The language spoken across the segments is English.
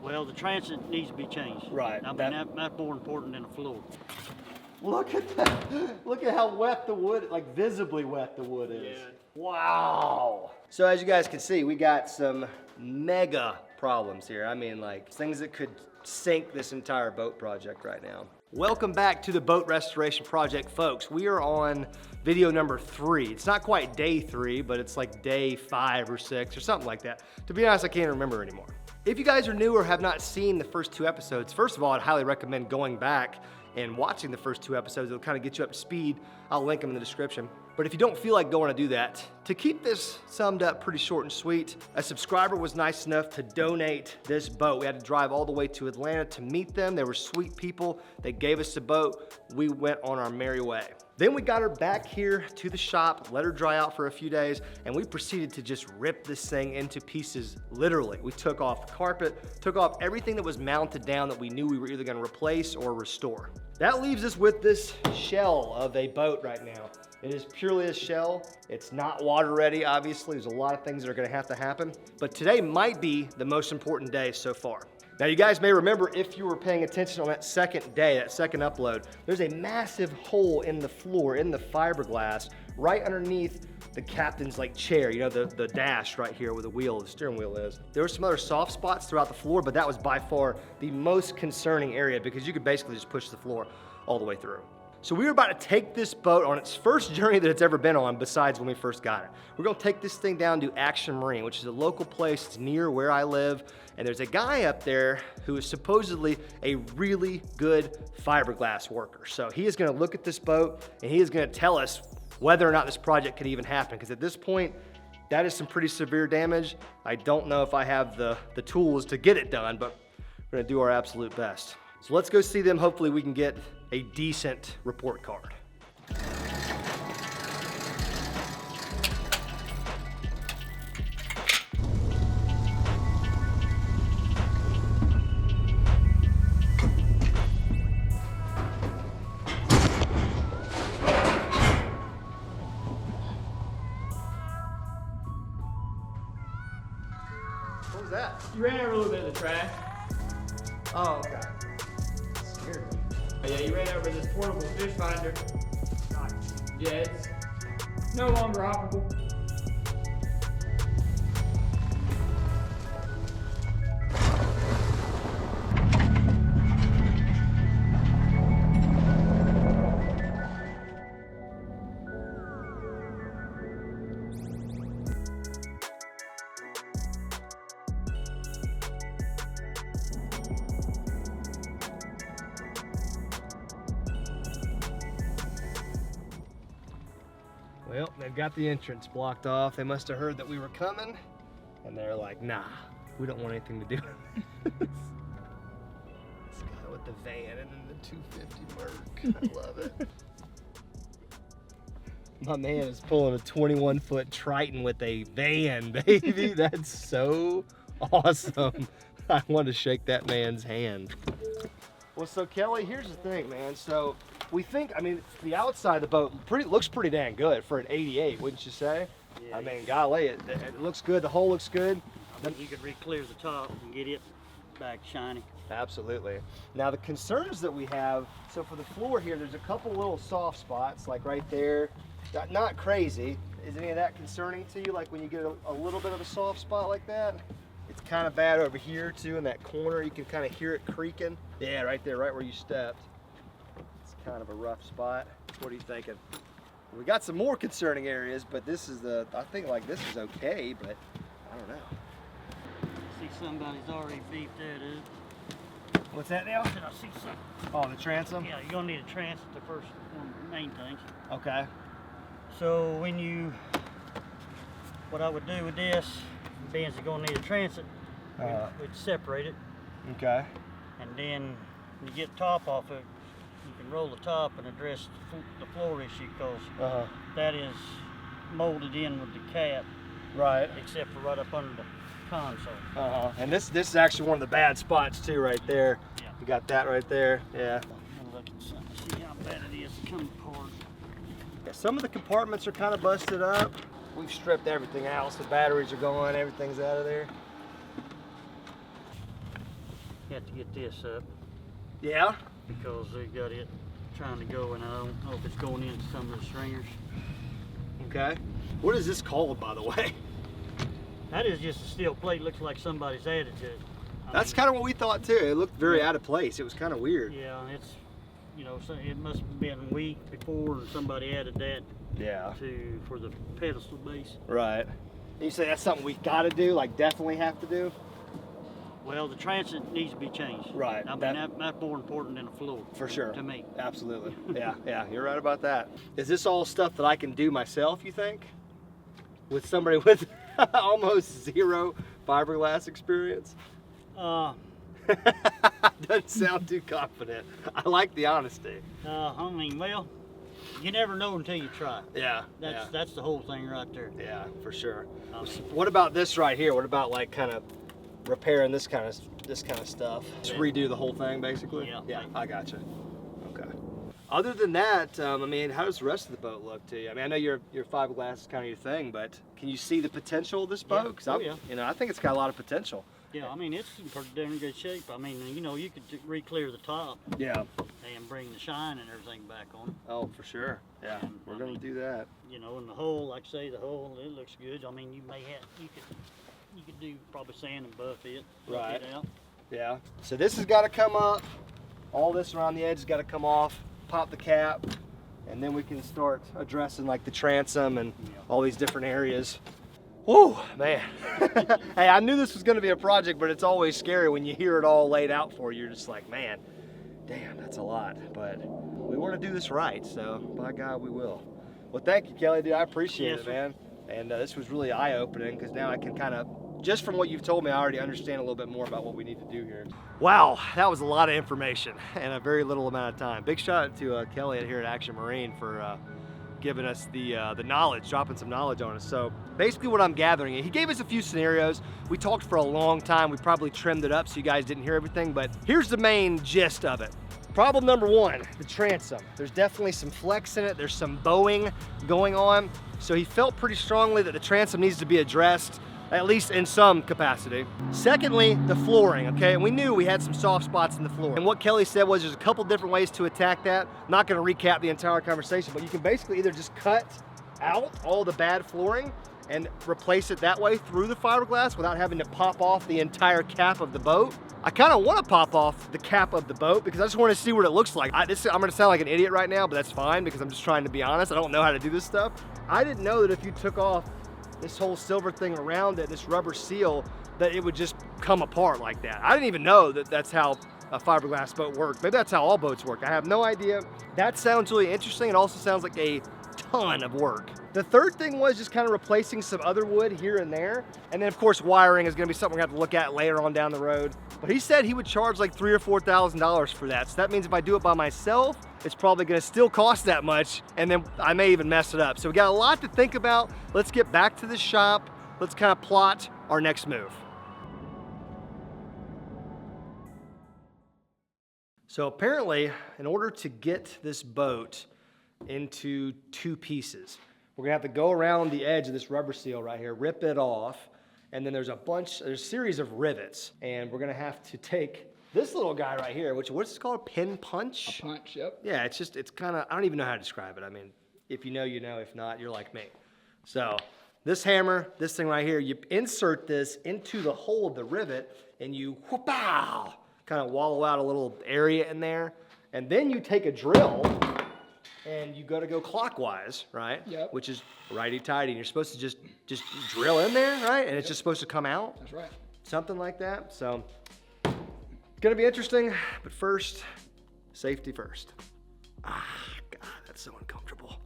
Well, the transit needs to be changed. Right. I mean, that's more important than the floor. Look at that. Look at how wet the wood, like visibly wet the wood is. Yeah. Wow. So as you guys can see, we got some mega problems here. I mean, like things that could sink this entire boat project right now. Welcome back to the boat restoration project, folks. We are on video number 3. It's not quite day 3, but it's like day 5 or 6 or something like that. To be honest, I can't remember anymore. If you guys are new or have not seen the first 2 episodes, first of all, I'd highly recommend going back and watching the first 2 episodes. It'll kind of get you up to speed. I'll link them in the description. But if you don't feel like going to do that, to keep this summed up pretty short and sweet, a subscriber was nice enough to donate this boat. We had to drive all the way to Atlanta to meet them. They were sweet people. They gave us the boat. We went on our merry way. Then we got her back here to the shop, let her dry out for a few days, and we proceeded to just rip this thing into pieces, literally. We took off the carpet, took off everything that was mounted down that we knew we were either gonna replace or restore. That leaves us with this shell of a boat right now. It is purely a shell. It's not water ready, obviously. There's a lot of things that are gonna have to happen, but today might be the most important day so far. Now you guys may remember, if you were paying attention on that second day, that second upload, there's a massive hole in the floor, in the fiberglass, right underneath the captain's like chair, you know, the dash right here where the wheel, the steering wheel is. There were some other soft spots throughout the floor, but that was by far the most concerning area because you could basically just push the floor all the way through. So we were about to take this boat on its first journey that it's ever been on besides when we first got it. We're gonna take this thing down to Action Marine, which is a local place. It's near where I live. And there's a guy up there who is supposedly a really good fiberglass worker. So he is gonna look at this boat and he is gonna tell us whether or not this project could even happen. Because at this point, that is some pretty severe damage. I don't know if I have the tools to get it done, but we're gonna do our absolute best. So let's go see them. Hopefully we can get a decent report card. What was that? You ran over a little bit of the trash. Oh, okay. Scared me. Oh, yeah, you ran over this portable fish finder. Nice. Yeah, it's no longer operable. Well, they've got the entrance blocked off. They must have heard that we were coming, and they're like, nah, we don't want anything to do with this. This guy with the van and then the 250 Merc. I love it. My man is pulling a 21-foot Triton with a van, baby. That's so awesome. I want to shake that man's hand. Well, so Kelly, here's the thing, man. So we think, I mean, the outside of the boat looks pretty dang good for an 88, wouldn't you say? Yeah, I mean, golly, it looks good. The hull looks good. I mean, you could re-clear the top and get it back shiny. Absolutely. Now the concerns that we have, so for the floor here, there's a couple little soft spots, like right there. Not crazy. Is any of that concerning to you? Like when you get a little bit of a soft spot like that? It's kind of bad over here too, in that corner. You can kind of hear it creaking. Yeah, right there, right where you stepped. It's kind of a rough spot. What are you thinking? We got some more concerning areas, but this is I think like this is okay, but I don't know. See, somebody's already beefed there, dude. What's that now? I said, I see something. Oh, the transom? Yeah, you're gonna need a transit, the first one of the main things. Okay. So what I would do with this, being you're gonna need a transit, we'd separate it. Okay. And then when you get the top off it, you can roll the top and address the floor issue, because that is molded in with the cap. Right. Except for right up under the console. And this is actually one of the bad spots too, right there. Yeah. You got that right there. Yeah. And look at something, see how bad it is to come apart. Yeah, some of the compartments are kind of busted up. We've stripped everything out, so the batteries are gone, everything's out of there. have to get this up. Yeah? Because they got it trying to go, and I don't know if it's going into some of the stringers. Okay. What is this called, by the way? That is just a steel plate. Looks like somebody's added to it. That's kind of what we thought too. It looked very out of place. It was kind of weird. Yeah, it's, you know, so it must have been a week before and somebody added that. Yeah. For the pedestal base. Right. You say that's something we got to do, like definitely have to do? Well, the transit needs to be changed. Right. I mean, that's more important than the floor. For sure. To me. Absolutely. Yeah, you're right about that. Is this all stuff that I can do myself, you think? With somebody with almost zero fiberglass experience? Doesn't sound too confident. I like the honesty. I mean, well, you never know until you try. Yeah. That's the whole thing right there. Yeah, for sure. What about this right here? What about like kind of repairing this kind of stuff? Just redo the whole thing, basically. Yeah. I gotcha. Okay. Other than that, I mean, how does the rest of the boat look to you? I mean, I know your fiberglass is kind of your thing, but can you see the potential of this boat? 'Cause yeah. You know, I think it's got a lot of potential. Yeah, I mean, it's in pretty damn good shape. I mean, you know, you could re-clear the top. Yeah. And bring the shine and everything back on. Oh, for sure. Yeah, we're going to do that. You know, and the hull, like I say, the hull, it looks good. I mean, you could do probably sand and buff it. Right. It out. Yeah. So this has got to come up. All this around the edge has got to come off. Pop the cap, and then we can start addressing like the transom and all these different areas. Whoa, man. Hey, I knew this was going to be a project, but it's always scary when you hear it all laid out for you. You're just like, man, damn, that's a lot. But we want to do this right, so by God, we will. Well, thank you, Kelly, dude. I appreciate it, man. And this was really eye-opening because now I can kind of, just from what you've told me, I already understand a little bit more about what we need to do here. Wow, that was a lot of information in a very little amount of time. Big shout out to Kelly here at Action Marine for giving us the knowledge, dropping some knowledge on us. So basically what I'm gathering, he gave us a few scenarios. We talked for a long time. We probably trimmed it up so you guys didn't hear everything, but here's the main gist of it. Problem number one, the transom. There's definitely some flex in it. There's some bowing going on. So he felt pretty strongly that the transom needs to be addressed, at least in some capacity. Secondly, the flooring, okay? And we knew we had some soft spots in the floor. And what Kelly said was there's a couple different ways to attack that. I'm not gonna recap the entire conversation, but you can basically either just cut out all the bad flooring and replace it that way through the fiberglass without having to pop off the entire cap of the boat. I kind of want to pop off the cap of the boat because I just want to see what it looks like. I'm going to sound like an idiot right now, but that's fine because I'm just trying to be honest. I don't know how to do this stuff. I didn't know that if you took off this whole silver thing around it, this rubber seal, that it would just come apart like that. I didn't even know that that's how a fiberglass boat works. Maybe that's how all boats work. I have no idea. That sounds really interesting. It also sounds like a ton of work. The third thing was just kind of replacing some other wood here and there. And then of course wiring is gonna be something we're gonna have to look at later on down the road. But he said he would charge like $3,000 or $4,000 for that. So that means if I do it by myself, it's probably gonna still cost that much, and then I may even mess it up. So we got a lot to think about. Let's get back to the shop. Let's kind of plot our next move. So apparently, in order to get this boat into two pieces, we're gonna have to go around the edge of this rubber seal right here, rip it off, and then there's a series of rivets, and we're gonna have to take this little guy right here, what's it called, a pin punch? A punch, yep. Yeah, it's kind of, I don't even know how to describe it. I mean, if you know, you know. If not, you're like me. So this hammer, this thing right here, you insert this into the hole of the rivet, and you whoop-ow, kind of wallow out a little area in there, and then you take a drill, and you gotta go clockwise, right? Yep. Which is righty-tighty, and you're supposed to just drill in there, right? And it's just supposed to come out? That's right. Something like that. So, gonna be interesting, but first, safety first. Ah, God, that's so uncomfortable.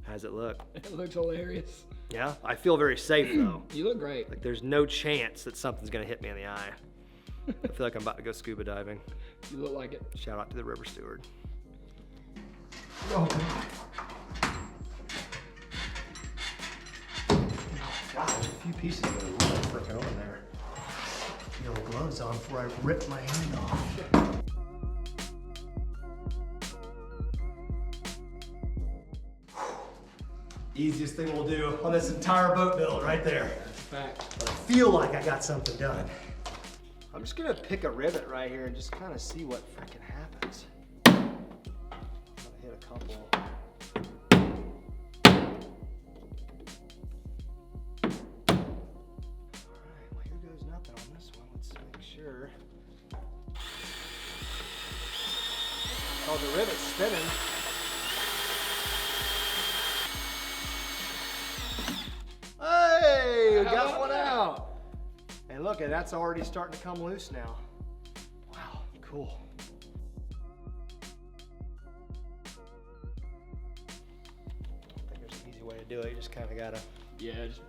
How's it look? It looks hilarious. Yeah, I feel very safe though. You look great. Like there's no chance that something's gonna hit me in the eye. I feel like I'm about to go scuba diving. You look like it. Shout out to the river steward. Oh, God, there's a few pieces of it freaking on there. Get the gloves on before I rip my hand off. Easiest thing we'll do on this entire boat build right there. that's a fact. But I feel like I got something done. I'm just gonna pick a rivet right here and just kind of see what freaking happens. Hit a couple. Alright, well here goes nothing on this one. Let's make sure. Oh, the rivet's spinning. Hey, we got one out. And look, and that's already starting to come loose now. Wow, cool. I think there's an easy way to do it. You just kind of gotta. Yeah, just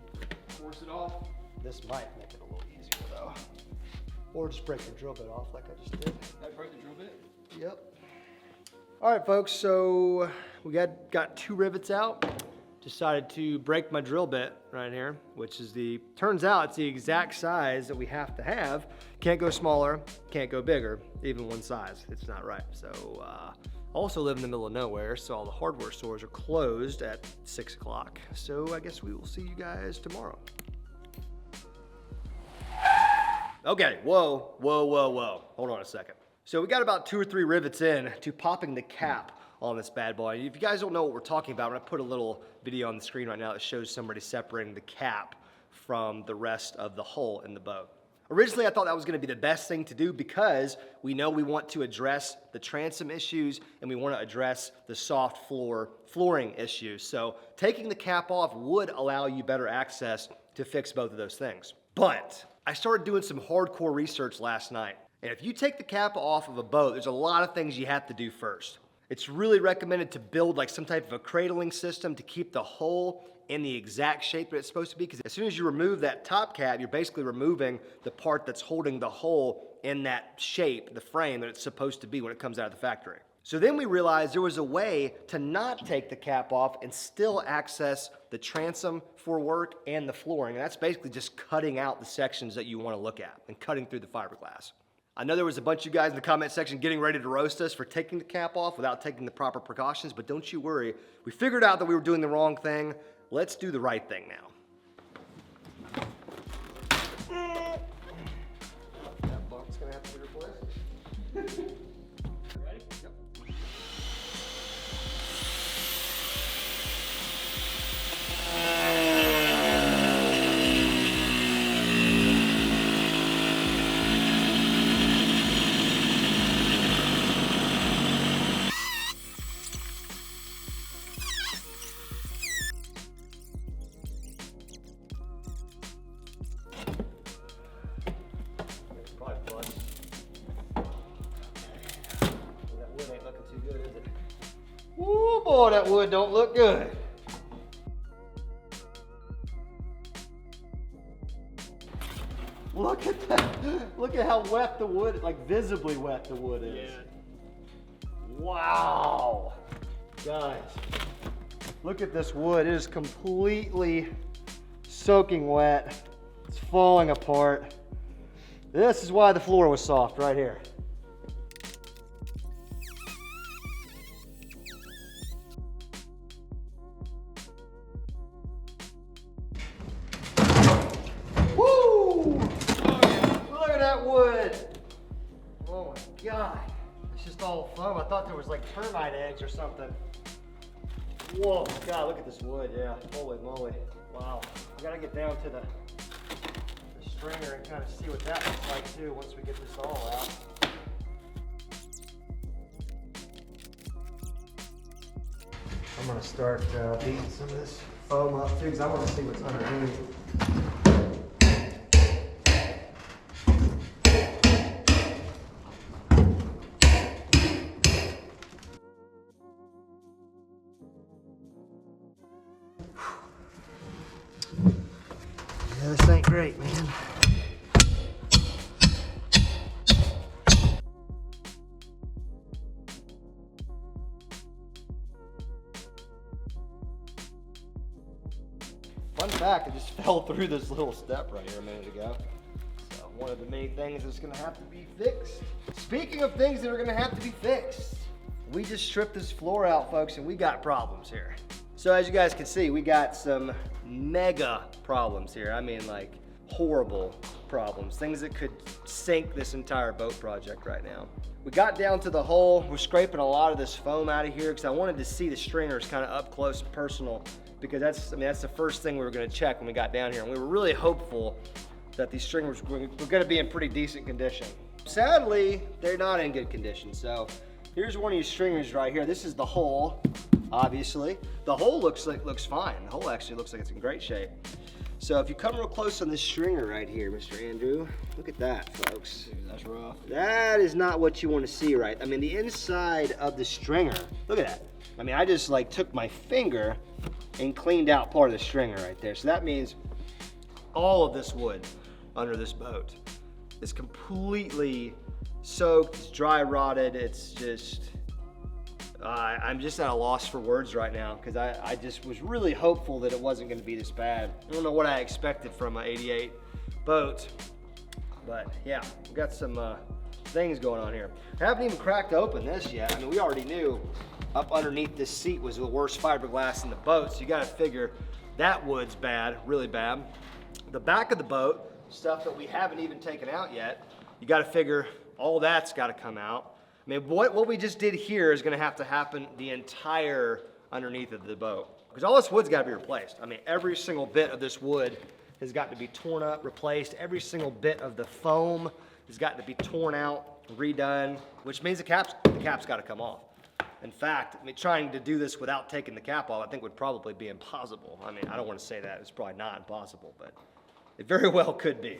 force it off. This might make it a little easier though. Or just break the drill bit off like I just did. That broke the drill bit? Yep. All right, folks, so we got 2 rivets out. Decided to break my drill bit right here, which is turns out it's the exact size that we have to have. Can't go smaller, can't go bigger, even one size. It's not right. So, also live in the middle of nowhere, so all the hardware stores are closed at 6 o'clock. So I guess we will see you guys tomorrow. Okay, whoa. Hold on a second. So we got about 2 or 3 rivets in to popping the cap on this bad boy. If you guys don't know what we're talking about, I'm gonna put a little video on the screen right now that shows somebody separating the cap from the rest of the hull in the boat. Originally, I thought that was gonna be the best thing to do because we know we want to address the transom issues and we wanna address the soft flooring issues. So taking the cap off would allow you better access to fix both of those things. But I started doing some hardcore research last night. And if you take the cap off of a boat, there's a lot of things you have to do first. It's really recommended to build like some type of a cradling system to keep the hull in the exact shape that it's supposed to be, because as soon as you remove that top cap, you're basically removing the part that's holding the hull in that shape, the frame that it's supposed to be when it comes out of the factory. So then we realized there was a way to not take the cap off and still access the transom for work and the flooring. And that's basically just cutting out the sections that you want to look at and cutting through the fiberglass. I know there was a bunch of you guys in the comment section getting ready to roast us for taking the cap off without taking the proper precautions, but don't you worry. We figured out that we were doing the wrong thing. Let's do the right thing now. That bump's gonna have to be replaced. Ready? Yep. Ooh, boy, that wood don't look good. Look at that. Look at how wet the wood, like visibly wet the wood is. Yeah. Wow. Guys, look at this wood. It is completely soaking wet. It's falling apart. This is why the floor was soft right here. Wood. Oh my God. It's just all foam. I thought there was like termite eggs or something. Whoa, God, look at this wood. Yeah, holy moly. Wow. I gotta get down to the stringer and kind of see what that looks like too once we get this all out. I'm gonna start beating some of this foam up too because I want to see what's underneath. Yeah, this ain't great, man. Fun fact, I just fell through this little step right here a minute ago. So one of the many things that's gonna have to be fixed. Speaking of things that are gonna have to be fixed, we just stripped this floor out, folks, and we got problems here. So as you guys can see, we got some mega problems here. I mean, like horrible problems, things that could sink this entire boat project right now. We got down to the hull. We're scraping a lot of this foam out of here because I wanted to see the stringers kind of up close and personal, because that's the first thing we were going to check when we got down here. And we were really hopeful that these stringers were going to be in pretty decent condition. Sadly, they're not in good condition. So here's one of these stringers right here. This is the hull, obviously. The hull looks fine. The hull actually looks like it's in great shape. So if you come real close on this stringer right here, Mr. Andrew, look at that, folks. Dude, that's rough. That is not what you want to see, right? I mean, the inside of the stringer, look at that. I mean, I just like took my finger and cleaned out part of the stringer right there. So that means all of this wood under this boat is completely soaked, it's dry rotted. It's just, I'm just at a loss for words right now, because I just was really hopeful that it wasn't going to be this bad. I don't know what I expected from an 88 boat, but yeah, we got some things going on here. I haven't even cracked open this yet. I mean, we already knew up underneath this seat was the worst fiberglass in the boat, so you got to figure that wood's bad, really bad. The back of the boat, stuff that we haven't even taken out yet, you got to figure all that's got to come out. I mean, what we just did here is going to have to happen the entire underneath of the boat, because all this wood's got to be replaced. I mean, every single bit of this wood has got to be torn up, replaced. Every single bit of the foam has got to be torn out, redone, which means the cap's got to come off. In fact, I mean, trying to do this without taking the cap off, I think would probably be impossible. I mean, I don't want to say that. It's probably not impossible, but it very well could be.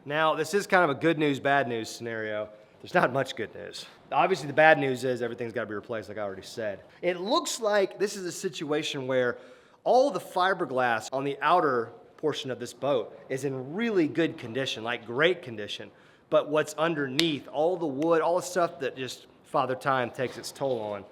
Now, this is kind of a good news, bad news scenario. There's not much good news. Obviously, the bad news is everything's got to be replaced, like I already said. It looks like this is a situation where all the fiberglass on the outer portion of this boat is in really good condition, like great condition. But what's underneath, all the wood, all the stuff that just Father Time takes its toll on,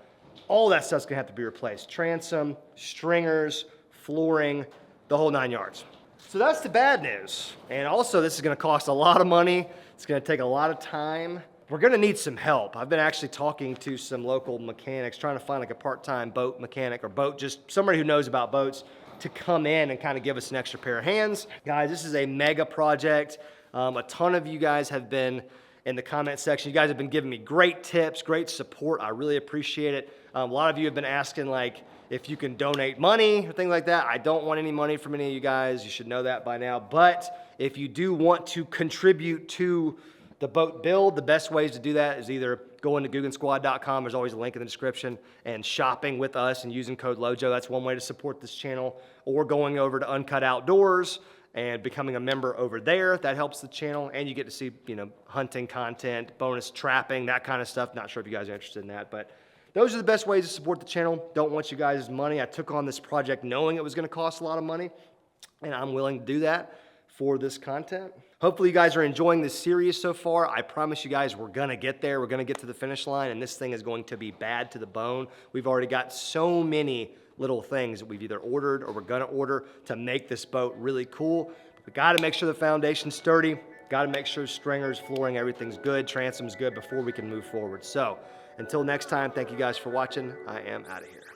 all that stuff's gonna have to be replaced. Transom, stringers, flooring, the whole 9 yards. So that's the bad news. And also, this is gonna cost a lot of money. It's gonna take a lot of time. We're gonna need some help. I've been actually talking to some local mechanics, trying to find like a part-time boat mechanic or just somebody who knows about boats to come in and kind of give us an extra pair of hands. Guys, this is a mega project. A ton of you guys have been in the comment section. You guys have been giving me great tips, great support. I really appreciate it. A lot of you have been asking like if you can donate money or things like that. I don't want any money from any of you guys. You should know that by now. But if you do want to contribute to the boat build, the best ways to do that is either going to GuggenSquad.com. There's always a link in the description, and shopping with us and using code LOJO. That's one way to support this channel. Or going over to Uncut Outdoors and becoming a member over there. That helps the channel, and you get to see, hunting content, bonus trapping, that kind of stuff. Not sure if you guys are interested in that, but those are the best ways to support the channel. Don't want you guys' money. I took on this project knowing it was going to cost a lot of money, and I'm willing to do that for this content. Hopefully you guys are enjoying this series so far. I promise you guys we're going to get there. We're going to get to the finish line, and this thing is going to be bad to the bone. We've already got so many little things that we've either ordered or we're going to order to make this boat really cool. We got to make sure the foundation's sturdy. Got to make sure stringers, flooring, everything's good, transom's good before we can move forward. So until next time, thank you guys for watching. I am out of here.